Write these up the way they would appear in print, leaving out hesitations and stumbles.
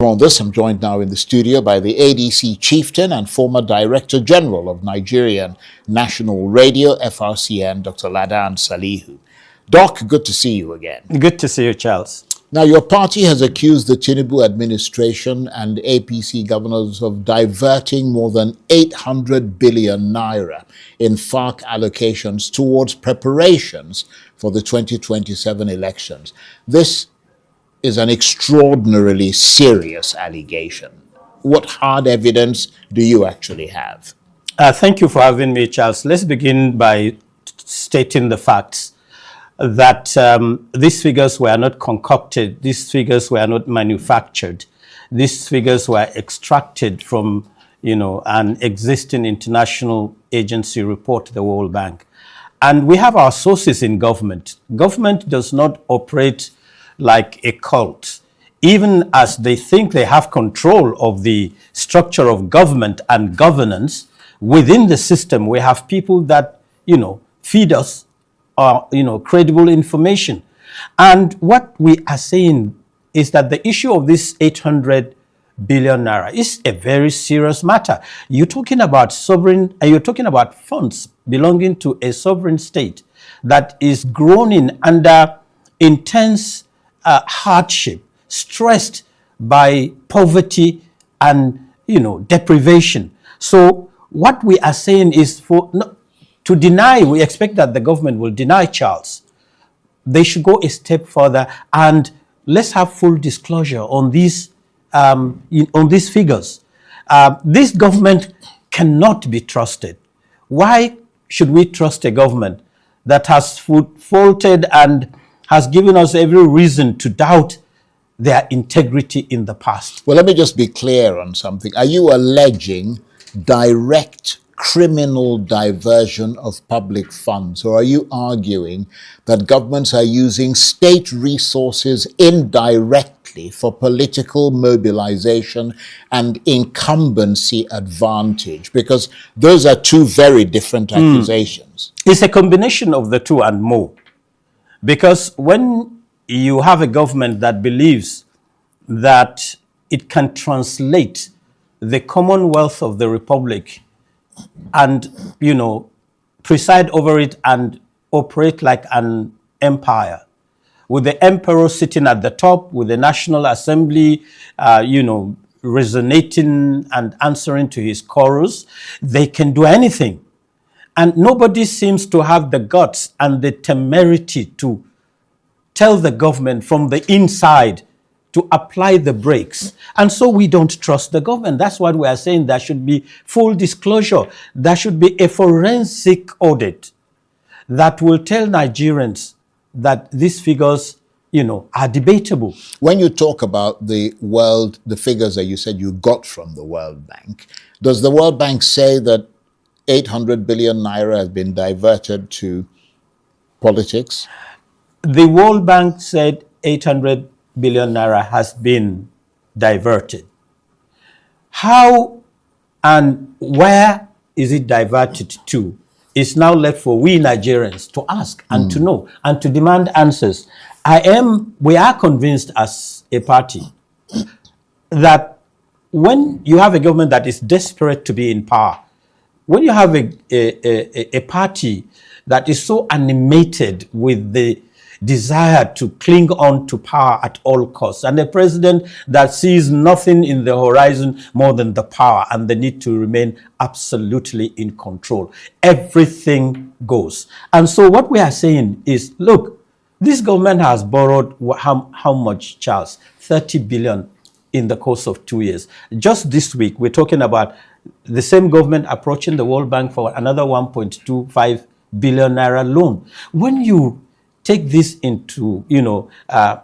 On this, I'm joined now in the studio by the ADC chieftain and former Director General of Nigerian National Radio, FRCN, Dr. Ladan Salihu. Doc, good to see you again. Good to see you, Charles. Now, your party has accused the Tinubu administration and APC governors of diverting more than 800 billion naira in FARC allocations towards preparations for the 2027 elections. This is an extraordinarily serious allegation. What hard evidence do you actually have? Thank you for having me, Charles. Let's begin by stating the facts that these figures were not concocted, these figures were not manufactured, these figures were extracted from, an existing international agency report, the World Bank. And we have our sources in government. Government does not operate like a cult. Even as they think they have control of the structure of government and governance, within the system, we have people that, feed us, credible information. And what we are saying is that the issue of this 800 billion naira is a very serious matter. You're talking about you're talking about funds belonging to a sovereign state that is groaning under intense hardship, stressed by poverty and deprivation. So what we are saying is to deny, we expect that the government will deny, Charles. They should go a step further and let's have full disclosure on these figures. This government cannot be trusted. Why should we trust a government that has faulted and has given us every reason to doubt their integrity in the past? Well, let me just be clear on something. Are you alleging direct criminal diversion of public funds, or are you arguing that governments are using state resources indirectly for political mobilization and incumbency advantage? Because those are two very different accusations. It's a combination of the two and more. Because when you have a government that believes that it can translate the commonwealth of the republic and, preside over it and operate like an empire, with the emperor sitting at the top, with the National Assembly, resonating and answering to his chorus, they can do anything. And nobody seems to have the guts and the temerity to tell the government from the inside to apply the brakes. And so we don't trust the government. That's what we are saying. There should be full disclosure. There should be a forensic audit that will tell Nigerians that these figures, are debatable. When you talk about the figures that you said you got from the World Bank, does the World Bank say that 800 billion naira has been diverted to politics? The World Bank said 800 billion naira has been diverted. How and where is it diverted to? It's now left for we Nigerians to ask and to know and to demand answers. We are convinced as a party that when you have a government that is desperate to be in power, when you have a party that is so animated with the desire to cling on to power at all costs, and a president that sees nothing in the horizon more than the power and the need to remain absolutely in control, everything goes. And so what we are saying is, look, this government has borrowed how much, Charles? 30 billion in the course of 2 years. Just this week, we're talking about the same government approaching the World Bank for another 1.25 billion naira loan. When you take this into,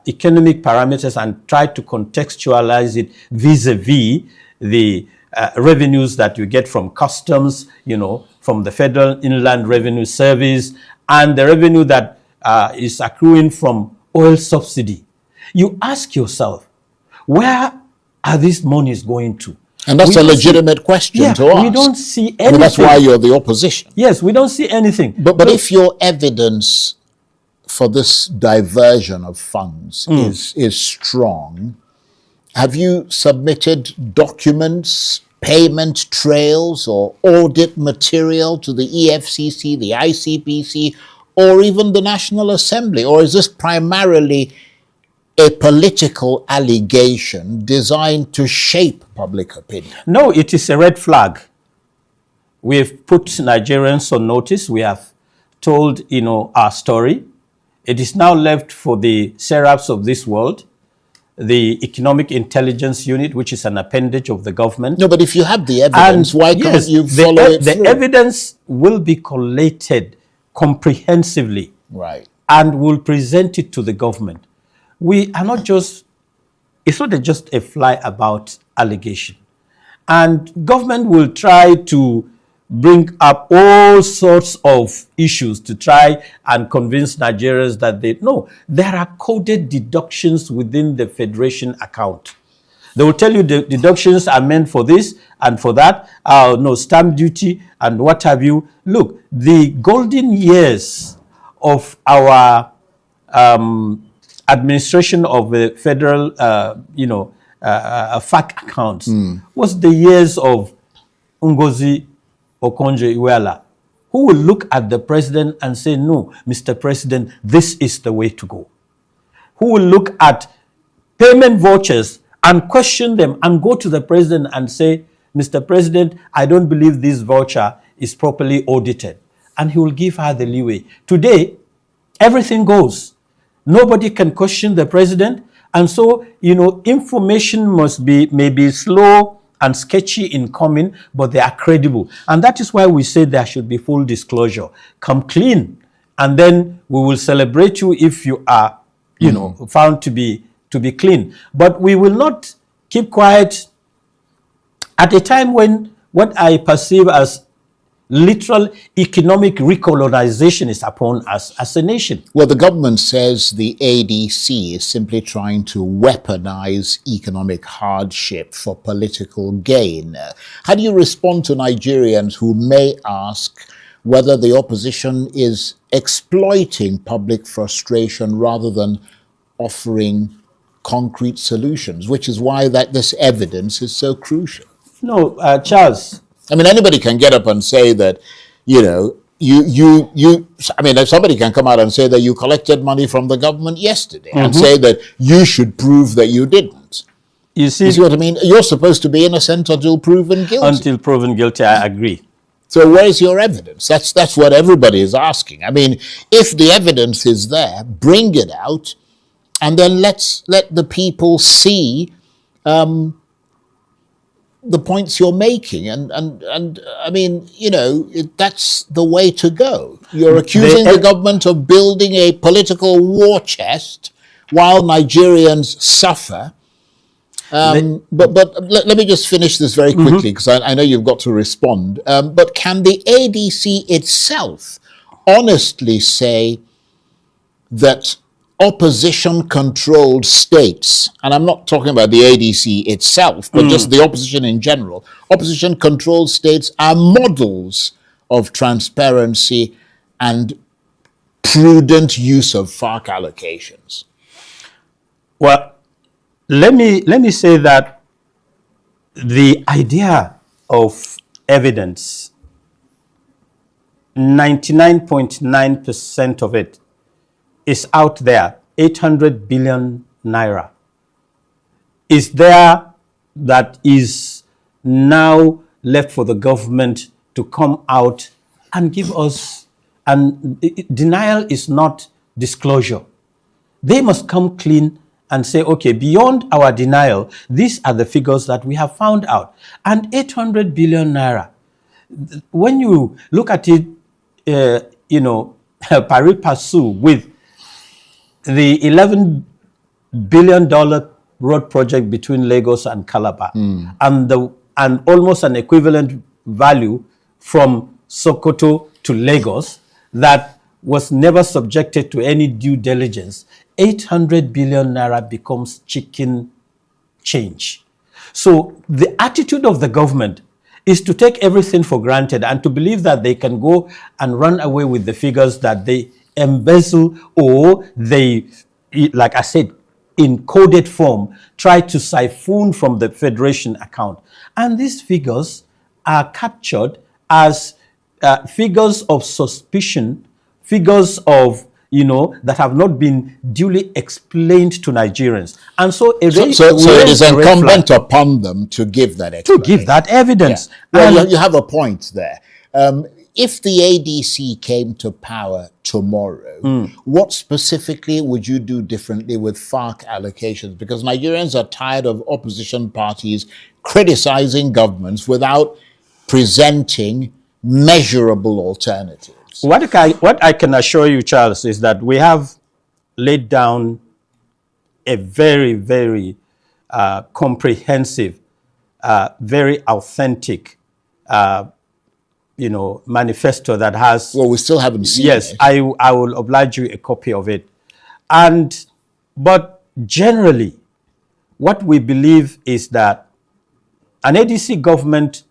economic parameters and try to contextualize it vis-a-vis the revenues that you get from customs, from the Federal Inland Revenue Service, and the revenue that is accruing from oil subsidy, you ask yourself, where are these monies going to? And that's a legitimate question to ask. We don't see anything. I mean, that's why you're the opposition. Yes, we don't see anything. But if your evidence for this diversion of funds is strong, Have you submitted documents, payment trails, or audit material to the EFCC, the ICPC, or even the National Assembly? Or is this primarily a political allegation designed to shape public opinion? No, it is a red flag. We've put Nigerians on notice. We have told, our story. It is now left for the seraphs of this world, the Economic Intelligence Unit, which is an appendage of the government. No, but if you have the evidence, why can't you follow it through? The evidence will be collated comprehensively, right, and will present it to the government. We are not just, it's not just a fly about allegation. And government will try to bring up all sorts of issues to try and convince Nigerians that there are coded deductions within the Federation account. They will tell you the deductions are meant for this and for that, stamp duty and what have you. Look, the golden years of our administration of the federal, FAC accounts was the years of Ngozi Okonjo-Iweala, who will look at the president and say, no, Mr. President, this is the way to go. Who will look at payment vouchers and question them and go to the president and say, Mr. President, I don't believe this voucher is properly audited. And he will give her the leeway. Today, everything goes. Nobody can question the president. And so, information may be slow and sketchy in coming, but they are credible. And that is why we say there should be full disclosure. Come clean, and then we will celebrate you if you are, found to be clean. But we will not keep quiet at a time when what I perceive as literal economic recolonization is upon us as a nation. Well, the government says the ADC is simply trying to weaponize economic hardship for political gain. How do you respond to Nigerians who may ask whether the opposition is exploiting public frustration rather than offering concrete solutions, which is why this evidence is so crucial? No, Charles. I mean, anybody can get up and say that, if somebody can come out and say that you collected money from the government yesterday and say that you should prove that you didn't. You see what I mean? You're supposed to be innocent until proven guilty. Until proven guilty, I agree. So where's your evidence? That's what everybody is asking. I mean, if the evidence is there, bring it out, and then let the people see the points you're making, and I mean, that's the way to go. You're accusing the government of building a political war chest while Nigerians suffer. But let me just finish this very quickly, because I know you've got to respond. But can the ADC itself honestly say that opposition-controlled states, and I'm not talking about the ADC itself, but just the opposition in general, opposition-controlled states are models of transparency and prudent use of FARC allocations? Well, let me say that the idea of evidence, 99.9% of it is out there. 800 billion naira is there, that is now left for the government to come out and give us. And denial is not disclosure. They must come clean and say, okay, beyond our denial, these are the figures that we have found out. And 800 billion naira, when you look at it, pari passu with the $11 billion road project between Lagos and Calabar, and almost an equivalent value from Sokoto to Lagos that was never subjected to any due diligence, 800 billion naira becomes chicken change. So the attitude of the government is to take everything for granted and to believe that they can go and run away with the figures that they embezzle, or they, like I said, in coded form, try to siphon from the Federation account. And these figures are captured as figures of suspicion, figures of, that have not been duly explained to Nigerians. And so it is incumbent upon them to give that explanation. To give that evidence. Yeah. Well, you have a point there. If the ADC came to power tomorrow, what specifically would you do differently with FARC allocations? Because Nigerians are tired of opposition parties criticizing governments without presenting measurable alternatives. What I can assure you, Charles, is that we have laid down a very, very comprehensive, very authentic, manifesto that has... Well, we still haven't seen it. Yes, I will oblige you a copy of it. But generally, what we believe is that an ADC government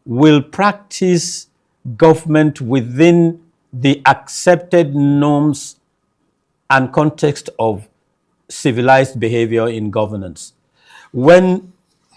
will practice government within the accepted norms and context of civilized behavior in governance. When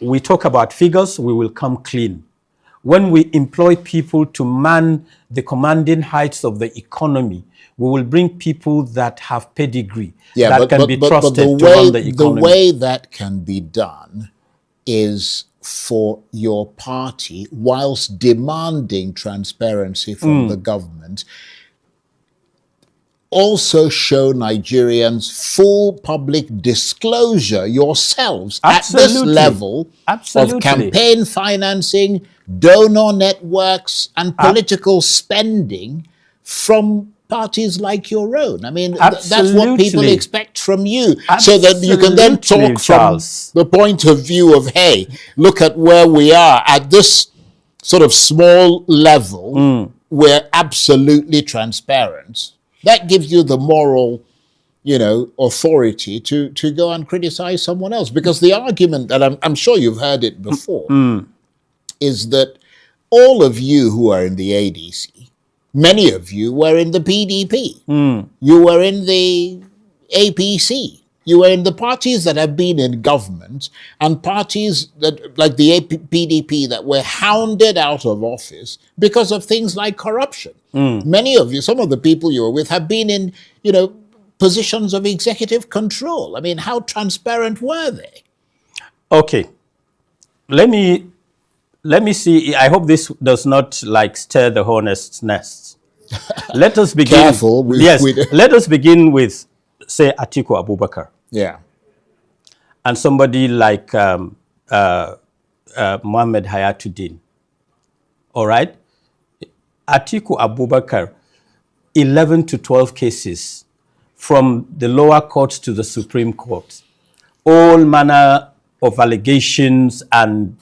we talk about figures, we will come clean. When we employ people to man the commanding heights of the economy, we will bring people that have pedigree, that can be trusted to run the economy. The way that can be done is for your party, whilst demanding transparency from the government, also show Nigerians full public disclosure yourselves at this level of campaign financing, donor networks, and political spending from parties like your own. I mean, that's what people expect from you. So that you can then talk from the point of view of, hey, look at where we are at this sort of small level. We're absolutely transparent. That gives you the moral, authority to go and criticize someone else. Because the argument that I'm sure you've heard it before is that all of you who are in the ADC, many of you were in the PDP. You were in the APC. You were in the parties that have been in government, and parties that, like the PDP, that were hounded out of office because of things like corruption. Many of you, some of the people you were with, have been in, positions of executive control. I mean, how transparent were they? Okay. Let me see. I hope this does not stir the hornet's nest. Let us begin. Careful. Let us begin with, say, Atiku Abubakar. Yeah. And somebody like Mohammed Hayatuddin. All right? Atiku Abubakar, 11 to 12 cases from the lower courts to the Supreme Court. All manner of allegations and,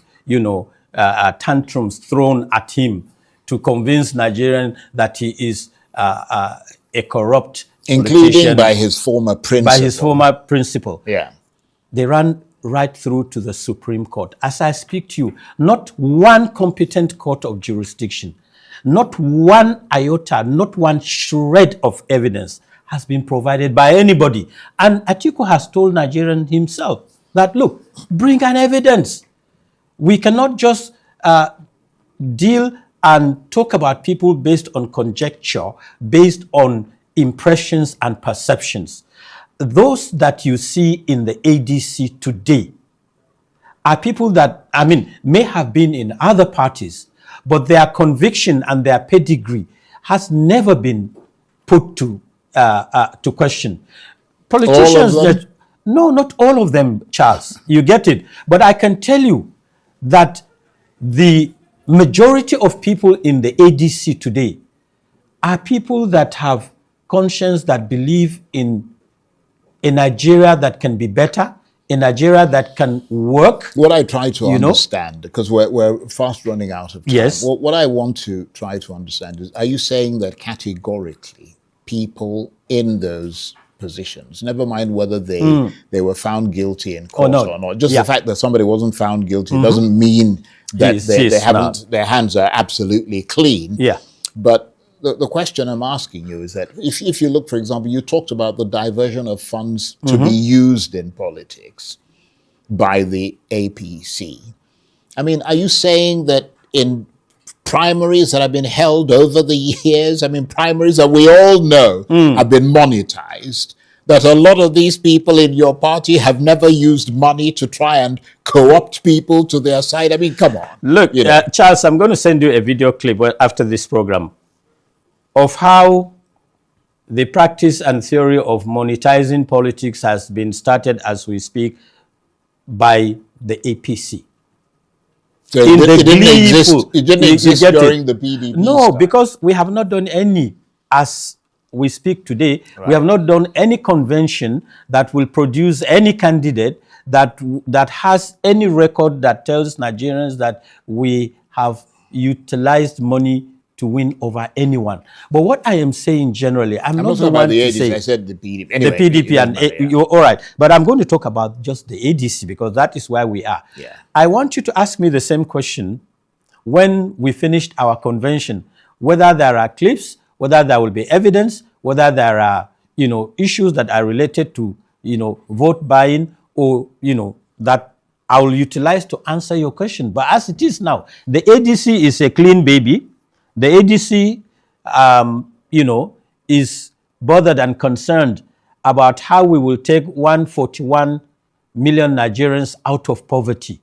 tantrums thrown at him to convince Nigerians that he is a corrupt including by his former principal. Yeah. They ran right through to the Supreme Court. As I speak to you, not one competent court of jurisdiction, not one iota, not one shred of evidence has been provided by anybody. And Atiku has told Nigerians himself that, look, bring an evidence. We cannot just deal and talk about people based on conjecture, based on impressions and perceptions. Those that you see in the ADC today are people that, may have been in other parties, but their conviction and their pedigree has never been put to question. Politicians no, not all of them, Charles. You get it. But I can tell you that the majority of people in the ADC today are people that have conscience, that believe in a Nigeria that can be better, a Nigeria that can work. What I try to understand, because we're fast running out of time. Yes. What I want to try to understand is, are you saying that categorically people in those positions, never mind whether they were found guilty in court or not, just the fact that somebody wasn't found guilty doesn't mean that their hands are absolutely clean. Yeah. But the question I'm asking you is that if you look, for example, you talked about the diversion of funds to be used in politics by the APC. I mean, are you saying that in primaries that have been held over the years, I mean, primaries that we all know have been monetized, that a lot of these people in your party have never used money to try and co-opt people to their side? I mean, come on. Look, Charles, I'm going to send you a video clip after this program of how the practice and theory of monetizing politics has been started as we speak by the APC. So it didn't exist during the PDP. No, because we have not done any, as we speak today, we have not done any convention that will produce any candidate that has any record that tells Nigerians that we have utilized money to win over anyone. But what I am saying generally, I'm not the one to say. I said the PDP. Anyway, the PDP and you're all right. But I'm going to talk about just the ADC because that is where we are. Yeah. I want you to ask me the same question when we finished our convention, whether there are clips, whether there will be evidence, whether there are, issues that are related to, vote buying or, that I will utilize to answer your question. But as it is now, the ADC is a clean baby. The ADC, is bothered and concerned about how we will take 141 million Nigerians out of poverty.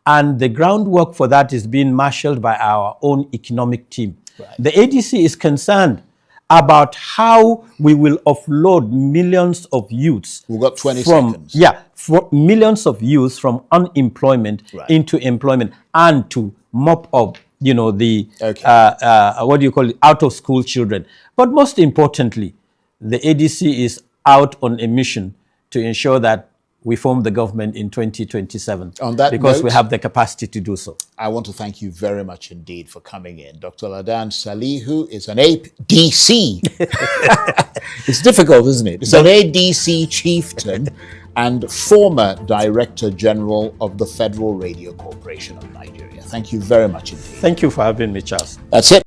And the groundwork for that is being marshaled by our own economic team. Right. The ADC is concerned about how we will offload millions of youths. We've got 20 seconds. Yeah, for millions of youths from unemployment into employment and to mop up what do you call it, out of school children. But most importantly, the ADC is out on a mission to ensure that we form the government in 2027. On that because note, we have the capacity to do so. I want to thank you very much indeed for coming in. Dr. Ladan Salihu is an ADC. It's difficult, isn't it? It's an ADC chieftain and former Director General of the Federal Radio Corporation of Nigeria. Thank you very much indeed. Thank you for having me, Charles. That's it.